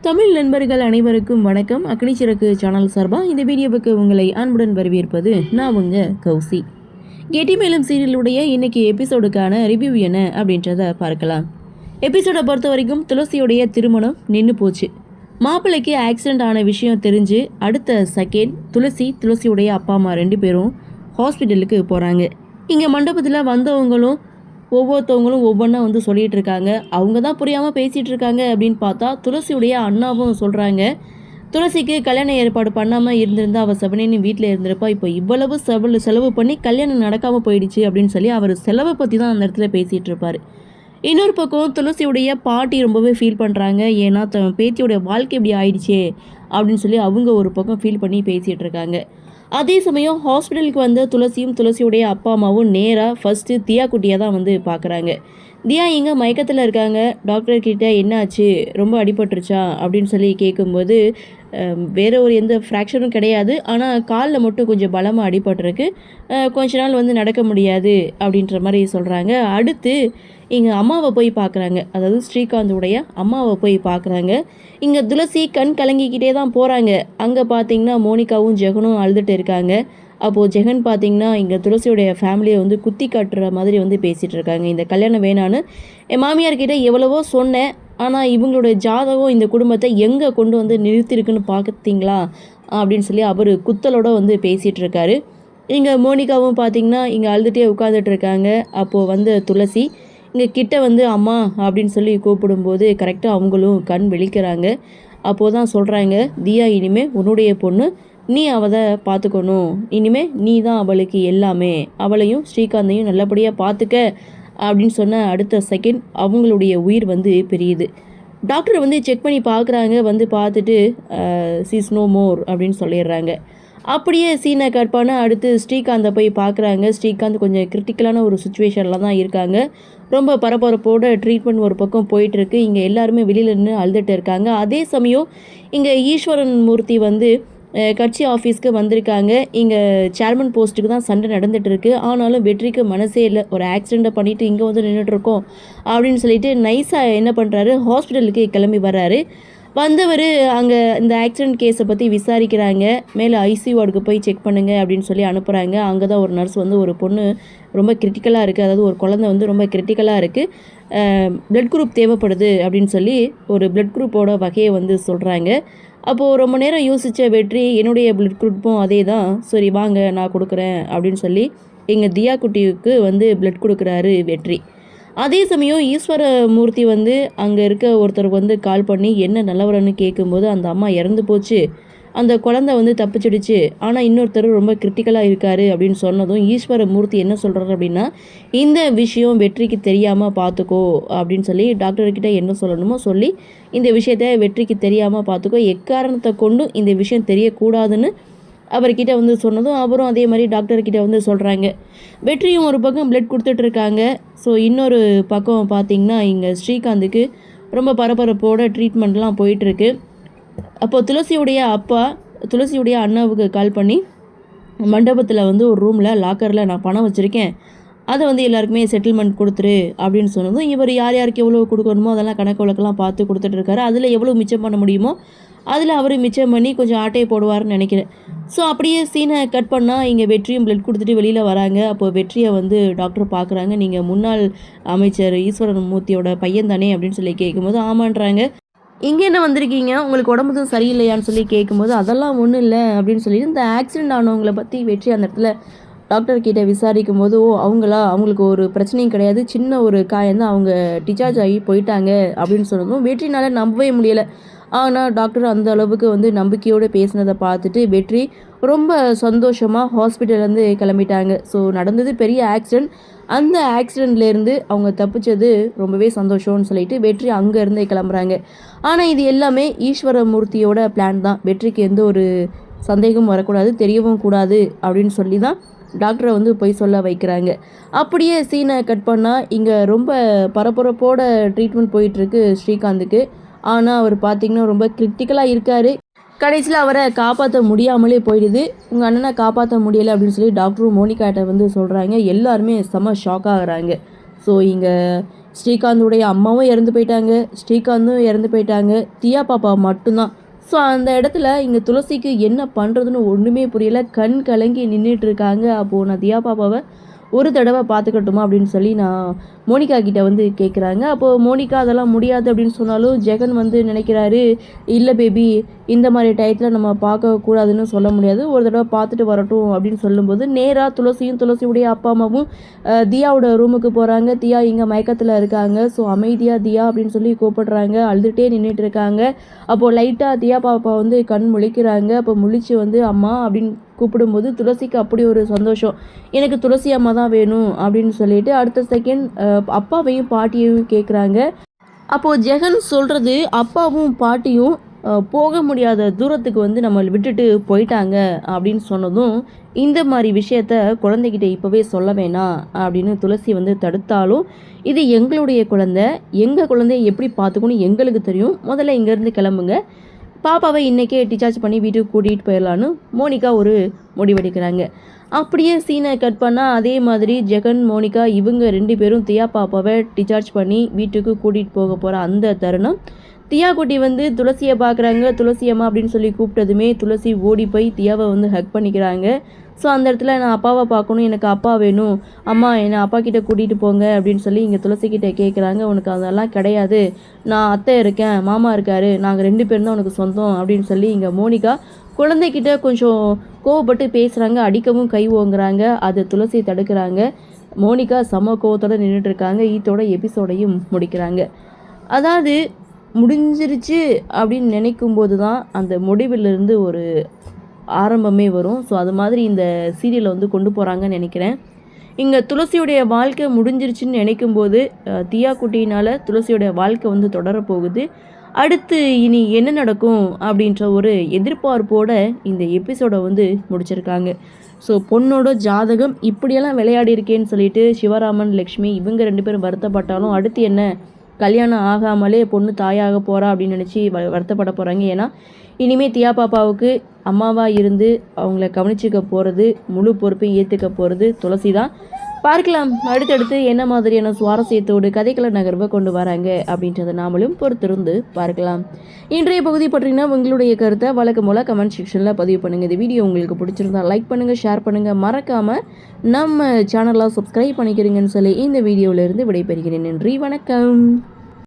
தமிழ் நண்பர்கள் அனைவருக்கும் வணக்கம். அக்னி சிறகு சேனல் சார்பாக இந்த வீடியோவுக்கு உங்களை அன்புடன் வரவேற்பது நான் உங்கள் கௌசி. கெட்டி மேலும் சீரியலுடைய இன்னைக்கு எபிசோடுக்கான ரிவ்யூ என்ன அப்படின்றத பார்க்கலாம். எபிசோடை பொறுத்த வரைக்கும் துளசியுடைய திருமணம் நின்று போச்சு. மாப்பிள்ளைக்கு ஆக்சிடென்ட் ஆன விஷயம் தெரிஞ்சு அடுத்த செகண்ட் துளசியுடைய அப்பா அம்மா 2 பேரும் ஹாஸ்பிட்டலுக்கு போகிறாங்க. இங்கே மண்டபத்தில் வந்தவங்களும் ஒவ்வொருத்தவங்களும் ஒவ்வொன்றா சொல்லிகிட்டு இருக்காங்க. அவங்க தான் புரியாமல் பேசிகிட்டு இருக்காங்க அப்படின்னு பார்த்தா துளசியுடைய அண்ணாவும் சொல்கிறாங்க, துளசிக்கு கல்யாணம் ஏற்பாடு பண்ணாமல் இருந்திருந்தா அவள் செவனேன்னு வீட்டில் இருந்திருப்பா. இப்போ இவ்வளவு செலவு பண்ணி கல்யாணம் நடக்காமல் போயிடுச்சு அப்படின்னு சொல்லி அவர் செலவை பற்றி தான் அந்த இடத்துல பேசிகிட்டு இருப்பார். இன்னொரு பக்கம் துளசியுடைய பாட்டி ரொம்பவே ஃபீல் பண்ணுறாங்க. ஏன்னா பேத்தியோடைய வாழ்க்கை இப்படி ஆயிடுச்சே அப்படின்னு சொல்லி அவங்க ஒரு பக்கம் ஃபீல் பண்ணி பேசிகிட்டு இருக்காங்க. அதே சமயம் ஹாஸ்பிட்டலுக்கு வந்த துளசியுடைய அப்பா அம்மாவும் நேராக ஃபஸ்ட்டு தியா குட்டியை தான் பார்க்குறாங்க. தியா இங்கே மயக்கத்தில் இருக்காங்க. டாக்டர்கிட்ட என்னாச்சு, ரொம்ப அடிபட்டுருச்சா அப்படின்னு சொல்லி கேட்கும்போது வேறு ஒரு எந்த ஃப்ராக்சரும் கிடையாது, ஆனால் காலில் மட்டும் கொஞ்சம் பலமாக அடிபட்டுருக்கு, கொஞ்ச நாள் நடக்க முடியாது அப்படின்ற மாதிரி சொல்கிறாங்க. அடுத்து இங்கே அம்மாவை போய் பார்க்குறாங்க, அதாவது ஸ்ரீகாந்தோடைய அம்மாவை போய் பார்க்குறாங்க. இங்கே துளசி கண் கலங்கிக்கிட்டே தான் போகிறாங்க. அங்கே பார்த்தீங்கன்னா மோனிகாவும் ஜெகனும் அழுதுட்டு இருக்காங்க. அப்போது ஜெகன் பார்த்தீங்கன்னா இங்கே துளசியோடைய ஃபேமிலியை குத்தி காட்டுற மாதிரி பேசிகிட்டு இருக்காங்க. இந்த கல்யாணம் வேணான்னு என் மாமியார்கிட்ட எவ்வளவோ சொன்னேன், ஆனால் இவங்களுடைய ஜாதகம் இந்த குடும்பத்தை எங்கே கொண்டு நிறுத்திருக்குன்னு பார்த்தீங்களா அப்படின்னு சொல்லி அவர் குத்தலோடு பேசிகிட்டு இருக்காரு. இங்கே மோனிகாவும் பார்த்திங்கன்னா இங்கே அழுதுகிட்டே உட்காந்துட்டு இருக்காங்க. அப்போது துளசி இங்கே கிட்ட அம்மா அப்படின்னு சொல்லி கூப்பிடும்போது கரெக்டாக அவங்களும் கண் விழிக்கிறாங்க. அப்போது தான் சொல்கிறாங்க, தியா இனிமேல் உன்னுடைய பொண்ணு, நீ அவளை பார்த்துக்கணும், இனிமேல் நீ தான் அவளுக்கு எல்லாமே, அவளையும் ஸ்ரீகாந்தையும் நல்லபடியாக பார்த்துக்க அப்படின்னு சொன்ன அடுத்த செகண்ட் அவங்களுடைய உயிர் பிரியுது. டாக்டர் செக் பண்ணி பார்க்குறாங்க. பார்த்துட்டு சீஸ் நோ மோர் அப்படின்னு சொல்லிடுறாங்க. அப்படியே சீனை கட் பண்ண அடுத்து ஸ்ரீகாந்தை போய் பார்க்குறாங்க. ஸ்ரீகாந்த் கொஞ்சம் கிரிட்டிக்கலான ஒரு சுச்சுவேஷனில் தான் இருக்காங்க. ரொம்ப பரபரப்போட ட்ரீட்மெண்ட் ஒரு பக்கம் போயிட்டுருக்கு. இங்கே எல்லாருமே வெளியில் நின்று அழுதுட்டு இருக்காங்க. அதே சமயம் இங்கே ஈஸ்வரன் மூர்த்தி கட்சி ஆஃபீஸ்க்கு வந்திருக்காங்க. இங்கே சேர்மன் போஸ்ட்டுக்கு தான் சண்டை நடந்துகிட்டு இருக்குது. ஆனாலும் வெற்றிக்கு மனசே இல்லை, ஒரு ஆக்சிடெண்ட்டை பண்ணிவிட்டு இங்கே நின்றுட்டுருக்கோம் அப்படின்னு சொல்லிட்டு நைஸாக என்ன பண்ணுறாரு, ஹாஸ்பிட்டலுக்கு கிளம்பி வர்றாரு. வந்தவர் அங்கே இந்த ஆக்சிடெண்ட் கேஸை பற்றி விசாரிக்கிறாங்க. மேலே ஐசியூ வார்டுக்கு போய் செக் பண்ணுங்கள் அப்படின்னு சொல்லி அனுப்புகிறாங்க. அங்கே தான் ஒரு நர்ஸ் ஒரு பொண்ணு ரொம்ப கிரிட்டிக்கலாக இருக்குது, அதாவது ஒரு குழந்தை ரொம்ப கிரிட்டிக்கலாக இருக்குது, பிளட் குரூப் தேவைப்படுது அப்படின்னு சொல்லி ஒரு பிளட் குரூப்போட வகையை சொல்கிறாங்க. அப்போது ரொம்ப நேரம் யோசித்த வெற்றி, என்னுடைய பிளட் குரூப்பும் அதே தான், சரி வாங்க நான் கொடுக்குறேன் அப்படின்னு சொல்லி எங்கள் தியா குட்டிக்கு பிளட் கொடுக்குறாரு வெற்றி. அதே சமயம் ஈஸ்வர மூர்த்தி அங்கே இருக்க ஒருத்தருக்கு கால் பண்ணி என்ன நிலவரன்னு கேட்கும்போது அந்த அம்மா இறந்து போச்சு, அந்த குழந்தை தப்பிச்சிடுச்சு, ஆனால் இன்னொருத்தர் ரொம்ப கிரிட்டிக்கலாக இருக்கார் அப்படின்னு சொன்னதும் ஈஸ்வர மூர்த்தி என்ன சொல்கிறாரு அப்படின்னா, இந்த விஷயம் வெற்றிக்கு தெரியாமல் பார்த்துக்கோ அப்படின்னு சொல்லி டாக்டர்கிட்ட என்ன சொல்லணுமோ சொல்லி இந்த விஷயத்தை வெற்றிக்கு தெரியாமல் பார்த்துக்கோ, எக்காரணத்தை கொண்டும் இந்த விஷயம் தெரியக்கூடாதுன்னு அவர்கிட்ட சொன்னதும் அவரும் அதே மாதிரி டாக்டர்கிட்ட சொல்கிறாங்க. வெற்றியும் ஒரு பக்கம் பிளட் கொடுத்துட்ருக்காங்க. ஸோ இன்னொரு பக்கம் பார்த்திங்கன்னா இங்கே ஸ்ரீகாந்துக்கு ரொம்ப பரபரப்போட ட்ரீட்மெண்ட்லாம் போயிட்டுருக்கு. அப்போது துளசியுடைய அண்ணாவுக்கு கால் பண்ணி மண்டபத்தில் ஒரு ரூமில் லாக்கரில் நான் பணம் வச்சுருக்கேன், அதை எல்லாருக்குமே செட்டில்மெண்ட் கொடுத்துரு அப்படின்னு சொன்னதும் இவர் யார் யாருக்கு எவ்வளோ கொடுக்கணுமோ அதெல்லாம் கணக்கு வழக்கெல்லாம் பார்த்து கொடுத்துட்ருக்காரு. அதில் எவ்வளோ மிச்சம் பண்ண முடியுமோ அதில் அவர் மிச்சம் பண்ணி கொஞ்சம் ஆட்டையை போடுவார்னு நினைக்கிறேன். ஸோ அப்படியே சீனை கட் பண்ணால் இங்கே வெற்றியும் பிளட் கொடுத்துட்டு வெளியில் வராங்க. அப்போது வெற்றியை டாக்டர் பார்க்குறாங்க. நீங்கள் முன்னாள் அமைச்சர் ஈஸ்வரன் மூர்த்தியோட பையன் தானே அப்படின்னு சொல்லி கேட்கும்போது ஆமான்றாங்க. இங்கே என்ன வந்திருக்கீங்க, உங்களுக்கு உடம்பு சரியில்லையான்னு சொல்லி கேட்கும்போது அதெல்லாம் ஒன்றும் இல்லை அப்படின்னு சொல்லிட்டு இந்த ஆக்சிடெண்ட் ஆனவங்களை பற்றி வெற்றி அந்த இடத்துல டாக்டர்கிட்ட விசாரிக்கும் போது, அவங்களுக்கு ஒரு பிரச்சனையும் கிடையாது, சின்ன ஒரு காயந்தான், அவங்க டிஸ்சார்ஜ் ஆகி போயிட்டாங்க அப்படின்னு சொன்னதும் வெற்றினால் நம்பவே முடியலை. ஆனால் டாக்டர் அந்த அளவுக்கு நம்பிக்கையோடு பேசினதை பார்த்துட்டு வெற்றி ரொம்ப சந்தோஷமாக ஹாஸ்பிட்டல்லேருந்து கிளம்பிட்டாங்க. ஸோ நடந்தது பெரிய ஆக்சிடெண்ட், அந்த ஆக்சிடெண்ட்லேருந்து அவங்க தப்பிச்சது ரொம்பவே சந்தோஷம்னு சொல்லிட்டு வெற்றி அங்கேருந்தே கிளம்புறாங்க. ஆனால் இது எல்லாமே ஈஸ்வரமூர்த்தியோட பிளான் தான். வெற்றிக்கு எந்த ஒரு சந்தேகமும் வரக்கூடாது, தெரியவும் கூடாது அப்படின்னு சொல்லி தான் டாக்டரை போய் சொல்ல வைக்கிறாங்க. அப்படியே சீனை கட் பண்ணால் இங்கே ரொம்ப பரபரப்போட ட்ரீட்மெண்ட் போயிட்டுருக்கு ஸ்ரீகாந்துக்கு. ஆனால் அவர் பார்த்திங்கன்னா ரொம்ப கிரிட்டிக்கலாக இருக்கார். கடைசியில் அவரை காப்பாற்ற முடியாமலே போயிடுது. உங்கள் அண்ணனை காப்பாற்ற முடியலை அப்படின்னு சொல்லி டாக்டரும் மோனிகாட்ட சொல்கிறாங்க. எல்லாருமே செம்ம ஷாக் ஆகுறாங்க. ஸோ இங்கே ஸ்ரீகாந்தோடைய அம்மாவும் இறந்து போயிட்டாங்க, ஸ்ரீகாந்தும் இறந்து போயிட்டாங்க, தியா பாப்பா மட்டும்தான். ஸோ அந்த இடத்துல இங்கே துளசிக்கு என்ன பண்ணுறதுன்னு ஒன்றுமே புரியல, கண் கலங்கி நின்றுட்டு இருக்காங்க. அப்போது நான் தியா பாப்பாவை ஒரு தடவை பார்த்துக்கட்டுமா அப்படின்னு சொல்லி நான் மோனிகா கிட்ட வந்து கேட்குறாங்க. அப்போது மோனிகா அதெல்லாம் முடியாது அப்படின்னு சொன்னாலும் ஜெகன் வந்து நினைக்கிறாரு, இல்லை பேபி இந்த மாதிரி டயத்தில் நம்ம பார்க்கக்கூடாதுன்னு சொல்ல முடியாது, ஒரு தடவை பார்த்துட்டு வரட்டும் அப்படின்னு சொல்லும்போது நேராக துளசியுடைய அப்பா அம்மாவும் தியாவோட ரூமுக்கு போகிறாங்க. தியா இங்கே மயக்கத்தில் இருக்காங்க. ஸோ அமைதியாக தியா அப்படின்னு சொல்லி கூப்பிடுறாங்க. அழுதுகிட்டே நின்றுட்டு இருக்காங்க. அப்போது லைட்டாக தியா பாப்பா வந்து கண் முழிக்கிறாங்க. அப்போ முழிச்சு வந்து அம்மா அப்படின்னு கூப்பிடும்போது துளசிக்கு அப்படி ஒரு சந்தோஷம், எனக்கு துளசி அம்மா தான் வேணும் அப்படின்னு சொல்லிட்டு அடுத்த செகண்ட் அப்பாவையும் பாட்டியையும் கேட்குறாங்க. அப்போது ஜெகன் சொல்கிறது, அப்பாவும் பாட்டியும் போக முடியாத தூரத்துக்கு வந்து நம்ம விட்டுட்டு போயிட்டாங்க அப்படின்னு சொன்னதும், இந்த மாதிரி விஷயத்த குழந்தைகிட்ட இப்போவே சொல்ல வேணாம் அப்படின்னு துளசி வந்து தடுத்தாலும், இது எங்களுடைய குழந்தை, எங்கள் குழந்தைய எப்படி பார்த்துக்கணும் எங்களுக்கு தெரியும், முதல்ல இங்கேருந்து கிளம்புங்க, பாப்பாவை இன்றைக்கே டிசார்ஜ் பண்ணி வீட்டுக்கு கூட்டிகிட்டு போயிடலான்னு மோனிகா ஒரு முடிவெடுக்கிறாங்க. அப்படியே சீனை கட் பண்ணால் அதே மாதிரி ஜெகன் மோனிகா இவங்க 2 பேரும் தியா பாப்பாவை டிசார்ஜ் பண்ணி வீட்டுக்கு கூட்டிகிட்டு போக போகிற அந்த தருணம், தியா குட்டி வந்து துளசியை பார்க்குறாங்க. துளசி அம்மா அப்படின்னு சொல்லி கூப்பிட்டதுமே துளசி ஓடி போய் தியாவை வந்து ஹக் பண்ணிக்கிறாங்க. ஸோ அந்த இடத்துல நான் அப்பாவை பார்க்கணும், எனக்கு அப்பா வேணும், அம்மா என்னை அப்பா கிட்டே கூட்டிகிட்டு போங்க அப்படின்னு சொல்லி இங்கே துளசிக்கிட்ட கேட்குறாங்க. உனக்கு அதெல்லாம் கிடையாது, நான் அத்தை இருக்கேன், மாமா இருக்கார், நாங்கள் 2 பேரும் தான் உனக்கு சொந்தம் அப்படின்னு சொல்லி இங்கே மோனிகா குழந்தைகிட்ட கொஞ்சம் கோவப்பட்டு பேசுகிறாங்க. அடிக்கவும் கை ஓங்குறாங்க. அது துளசி தடுக்கிறாங்க. மோனிகா சம கோவத்தோடு நின்றுட்டுருக்காங்க. ஈத்தோட எபிசோடையும் முடிக்கிறாங்க. அதாவது முடிஞ்சிருச்சு அப்படின்னு நினைக்கும்போது தான் அந்த முடிவிலிருந்து ஒரு ஆரம்பமே வரும். ஸோ அது மாதிரி இந்த சீரியலை வந்து கொண்டு போகிறாங்கன்னு நினைக்கிறேன். இங்கே துளசியுடைய வாழ்க்கை முடிஞ்சிருச்சுன்னு நினைக்கும்போது தியா குட்டினால் துளசியோடைய வாழ்க்கை வந்து தொடரப்போகுது. அடுத்து இனி என்ன நடக்கும் அப்படின்ற ஒரு எதிர்பார்ப்போடு இந்த எபிசோடை வந்து முடிச்சிருக்காங்க. ஸோ பொண்ணோட ஜாதகம் இப்படியெல்லாம் விளையாடி இருக்கேன்னு சொல்லிட்டு சிவராமன் லக்ஷ்மி இவங்க 2 பேரும் வருத்தப்பட்டாலும் அடுத்து என்ன, கல்யாணம் ஆகாமலே பொண்ணு தாயாக போகிறா அப்படின்னு நினச்சி வருத்தப்பட போகிறாங்க. ஏன்னா இனிமேல் தியா பாப்பாவுக்கு அம்மாவாக இருந்து அவங்கள கவனிச்சிக்க போகிறது, முழு பொறுப்பையும் ஏற்றுக்க போகிறது துளசி தான். பார்க்கலாம் அடுத்தடுத்து என்ன மாதிரியான சுவாரஸ்யத்தோடு கதைக்கள நகர்வை கொண்டு வராங்க அப்படின்றத நாமளும் பொறுத்திருந்து பார்க்கலாம். இன்றைய பகுதி பற்றினா உங்களுடைய கருத்தை வழக்கம் போல் கமெண்ட் செக்ஷனில் பதிவு பண்ணுங்கள். இந்த வீடியோ உங்களுக்கு பிடிச்சிருந்தா லைக் பண்ணுங்கள், ஷேர் பண்ணுங்கள், மறக்காமல் நம்ம சேனலை சப்ஸ்கிரைப் பண்ணிக்கிறீங்கன்னு சொல்லி இந்த வீடியோவிலேருந்து விடைபெறுகிறேன். நன்றி, வணக்கம்.